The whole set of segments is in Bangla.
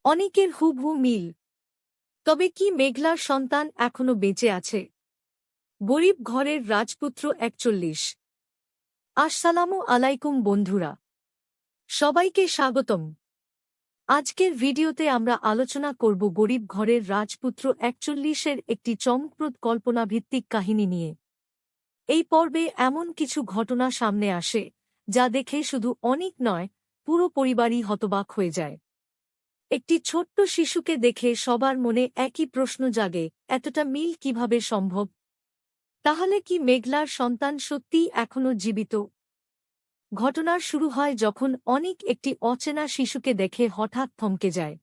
অনেকের হুবহু মিল। তবে কি মেঘলার সন্তান এখনো বেঁচে আছে? গরিব ঘরের রাজপুত্র ৪১। আসসালামু আলাইকুম বন্ধুরা, সবাইকে স্বাগতম। আজকের ভিডিওতে আমরা আলোচনা করব গরিব ঘরের রাজপুত্র ৪১-এর একটি চমকপ্রদ কল্পনাভিত্তিক কাহিনী নিয়ে। এই পর্বে এমন কিছু ঘটনা সামনে আসে যা দেখে শুধু অনেক নয়, পুরো পরিবারই হতবাক হয়ে যায়। একটি ছোট্ট শিশুকে দেখে সবার মনে একই প্রশ্ন জাগে, এতটা মিল কিভাবে সম্ভব? তাহলে কি মেঘলার সন্তান সত্যিই এখনও জীবিত? ঘটনার শুরু হয় যখন অনেক একটি অচেনা শিশুকে দেখে হঠাৎ থমকে যায়।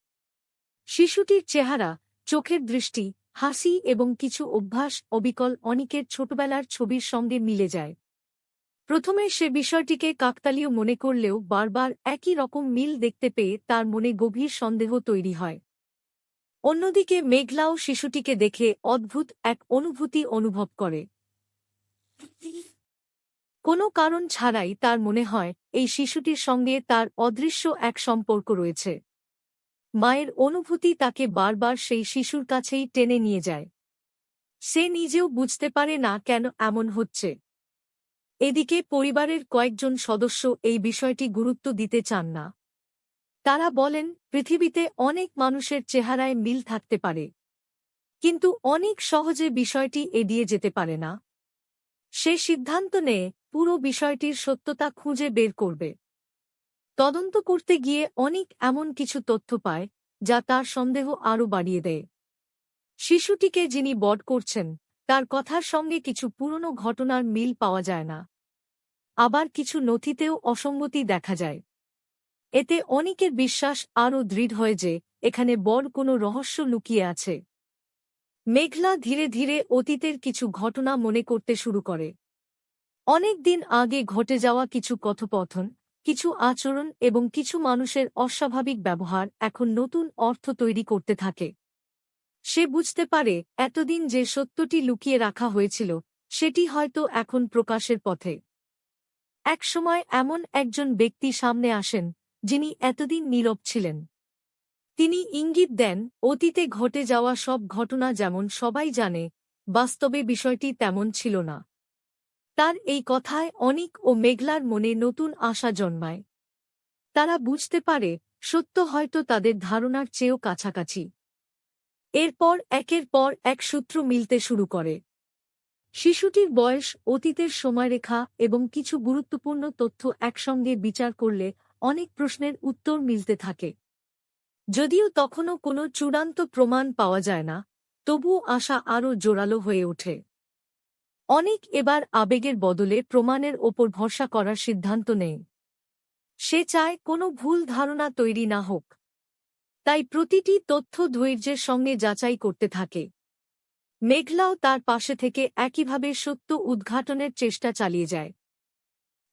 শিশুটির চেহারা, চোখের দৃষ্টি, হাসি এবং কিছু অভ্যাস অবিকল অনেকের ছোটবেলার ছবির সঙ্গে মিলে যায়। প্রথমে সে বিষয়টিকে কাকতালীয় মনে করলেও বারবার একই রকম মিল দেখতে পেয়ে তার মনে গভীর সন্দেহ তৈরি হয়। অন্যদিকে মেঘলাও শিশুটিকে দেখে অদ্ভুত এক অনুভূতি অনুভব করে। কোনো কারণ ছাড়াই তার মনে হয় এই শিশুটির সঙ্গে তার অদৃশ্য এক সম্পর্ক রয়েছে। মায়ের অনুভূতি তাকে বারবার সেই শিশুর কাছেই টেনে নিয়ে যায়। সে নিজেও বুঝতে পারে না কেন এমন হচ্ছে। এদিকে পরিবারের কয়েকজন সদস্য এই বিষয়টি গুরুত্ব দিতে চান না। তারা বলেন, পৃথিবীতে অনেক মানুষের চেহারায় মিল থাকতে পারে, কিন্তু অনেক সহজে বিষয়টি এড়িয়ে যেতে পারে না। সে সিদ্ধান্ত নেয় পুরো বিষয়টির সত্যতা খুঁজে বের করবে। তদন্ত করতে গিয়ে অনেক এমন কিছু তথ্য পায় যা তার সন্দেহ আরও বাড়িয়ে দেয়। শিশুটিকে যিনি বধ করছেন তার কথার সঙ্গে কিছু পুরনো ঘটনার মিল পাওয়া যায় না। আবার কিছু নথিতেও অসঙ্গতি দেখা যায়। এতে অনেকের বিশ্বাস আরও দৃঢ় হয় যে এখানে বড় কোনো রহস্য লুকিয়ে আছে। মেঘলা ধীরে ধীরে অতীতের কিছু ঘটনা মনে করতে শুরু করে। অনেক দিন আগে ঘটে যাওয়া কিছু কথোপকথন, কিছু আচরণ এবং কিছু মানুষের অস্বাভাবিক ব্যবহার এখন নতুন অর্থ তৈরি করতে থাকে। সে বুঝতে পারে এতদিন যে সত্যটি লুকিয়ে রাখা হয়েছিল সেটি হয়তো এখন প্রকাশের পথে। একসময় এমন একজন ব্যক্তি সামনে আসেন যিনি এতদিন নীরব ছিলেন। তিনি ইঙ্গিত দেন অতীতে ঘটে যাওয়া সব ঘটনা যেমন সবাই জানে, বাস্তবে বিষয়টি তেমন ছিল না। তার এই কথায় অনিক ও মেঘলার মনে নতুন আশা জন্মায়। তারা বুঝতে পারে সত্য হয়তো তাদের ধারণার চেয়েও কাছাকাছি। এরপর একের পর এক সূত্র মিলতে শুরু করে। শিশুটির বয়স, অতীতের সময়রেখা এবং কিছু গুরুত্বপূর্ণ তথ্য একসঙ্গে বিচার করলে অনেক প্রশ্নের উত্তর মিলতে থাকে। যদিও তখনও কোনো চূড়ান্ত প্রমাণ পাওয়া যায় না, তবুও আশা আরও জোরালো হয়ে ওঠে। অনেক এবার আবেগের বদলে প্রমাণের ওপর ভরসা করার সিদ্ধান্ত নেয়। সে চায় কোনো ভুল ধারণা তৈরি না হোক। তাই প্রতিটি তথ্য ধৈর্যের সঙ্গে যাচাই করতে থাকে। মেঘলাও তার পাশে থেকে একইভাবে সত্য উদ্ঘাটনের চেষ্টা চালিয়ে যায়।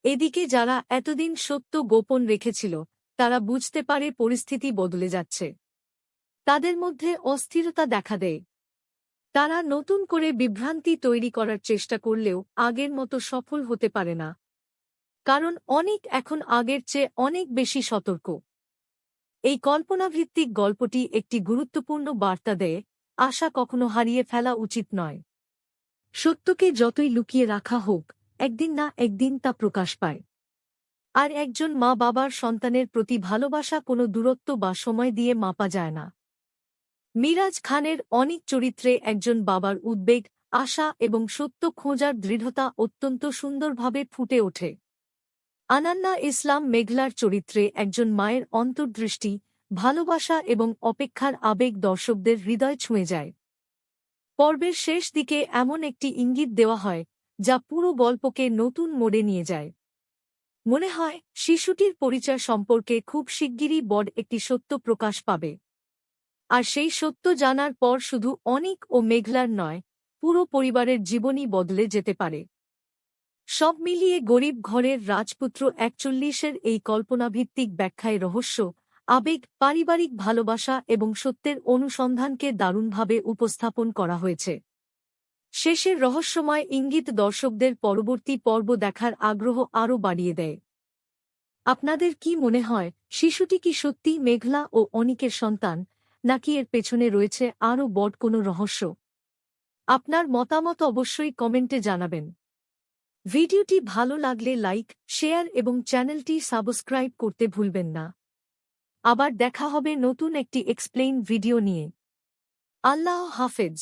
এদিকে যারা এতদিন সত্য গোপন রেখেছিল তারা বুঝতে পারে পরিস্থিতি বদলে যাচ্ছে। তাদের মধ্যে অস্থিরতা দেখা দেয়। তারা নতুন করে বিভ্রান্তি তৈরি করার চেষ্টা করলেও আগের মতো সফল হতে পারে না। কারণ অনেক এখন আগের চেয়ে অনেক বেশি সতর্ক। এই কল্পনাভিত্তিক গল্পটি একটি গুরুত্বপূর্ণ বার্তা দেয়, আশা কখনো হারিয়ে ফেলা উচিত নয়। সত্যকে যতই লুকিয়ে রাখা হোক, একদিন না একদিন তা প্রকাশ পায়। আর একজন মা বাবার সন্তানের প্রতি ভালোবাসা কোনো দূরত্ব বা সময় দিয়ে মাপা যায় না। মিরাজ খানের অনেক চরিত্রে একজন বাবার উদ্বেগ, আশা এবং সত্য খোঁজার দৃঢ়তা অত্যন্ত সুন্দরভাবে ফুটে ওঠে। আনান্না ইসলাম মেঘলার চরিত্রে একজন মায়ের অন্তর্দৃষ্টি, ভালোবাসা এবং অপেক্ষার আবেগ দর্শকদের হৃদয় ছুঁয়ে যায়। পর্বের শেষ দিকে এমন একটি ইঙ্গিত দেওয়া হয় যা পুরো গল্পকে নতুন মোড়ে নিয়ে যায়। মনে হয় শিশুটির পরিচয় সম্পর্কে খুব শিগগিরই বড় একটি সত্য প্রকাশ পাবে। আর সেই সত্য জানার পর শুধু অনিক ও মেঘলার নয়, পুরো পরিবারের জীবনই বদলে যেতে পারে। সব মিলিয়ে গরিব ঘরের রাজপুত্র ৪১-এর এই কল্পনাভিত্তিক ব্যাখ্যায় রহস্য, আবেগ, পারিবারিক ভালোবাসা এবং সত্যের অনুসন্ধানকে দারুণভাবে উপস্থাপন করা হয়েছে। শেষের রহস্যময় ইঙ্গিত দর্শকদের পরবর্তী পর্ব দেখার আগ্রহ আরও বাড়িয়ে দেয়। আপনাদের কি মনে হয় শিশুটি কি সত্যিই মেঘলা ও অনিকের সন্তান, নাকি এর পেছনে রয়েছে আরও বড় কোনো রহস্য? আপনার মতামত অবশ্যই কমেন্টে জানাবেন। ভিডিওটি ভালো লাগলে লাইক, শেয়ার এবং চ্যানেলটি সাবস্ক্রাইব করতে ভুলবেন না। আবার দেখা হবে নতুন একটি এক্সপ্লেইন ভিডিও নিয়ে। আল্লাহ হাফেজ।